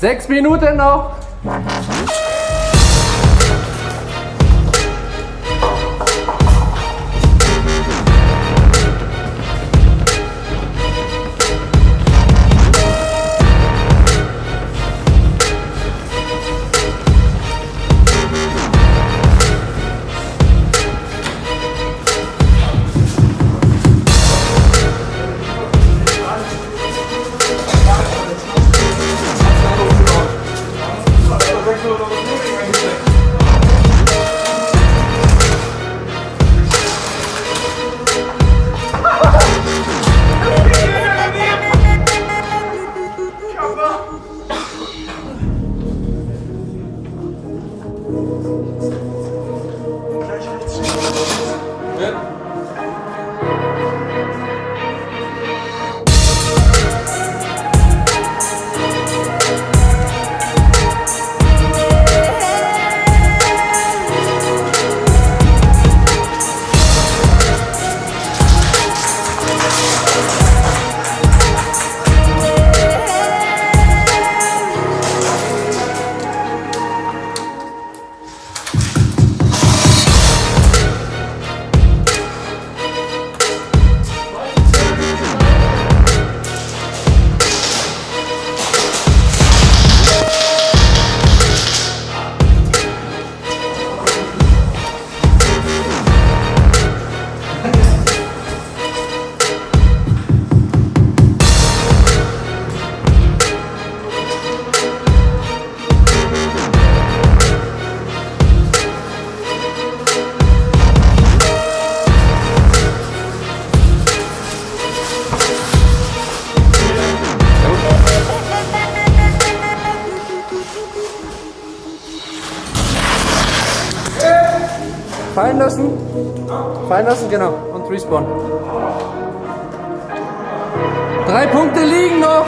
6 Minuten noch. Fallen lassen, genau. Und respawn. 3 Punkte liegen noch.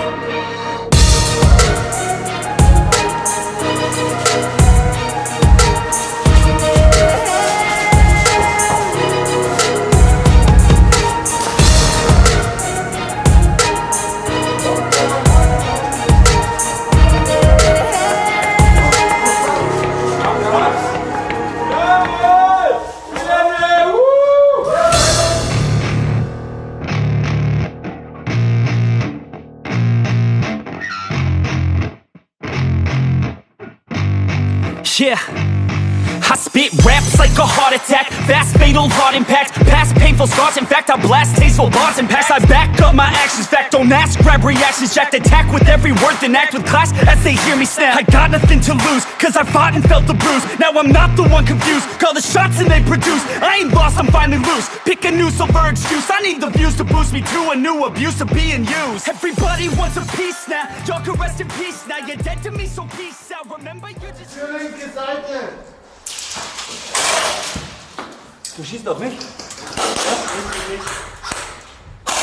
Yeah, I spit raps like a heart attack, fast fatal heart impact, past painful scars, in fact I blast tasteful bars and packs. I back up my actions, fact don't ask, grab reactions, jacked attack with every word, then act with class as they hear me snap. I got nothing to lose, cause I fought and felt the bruise, now I'm not the one confused, call the shots and they produce, I ain't lost, I'm finally loose, pick a new silver excuse, I need the views to boost me to a new abuse of being used. Everybody wants a piece now, y'all can rest in peace now, you're dead to me so peace out, remember you just... Linke Seite! Du schießt auf mich? Ja, nicht.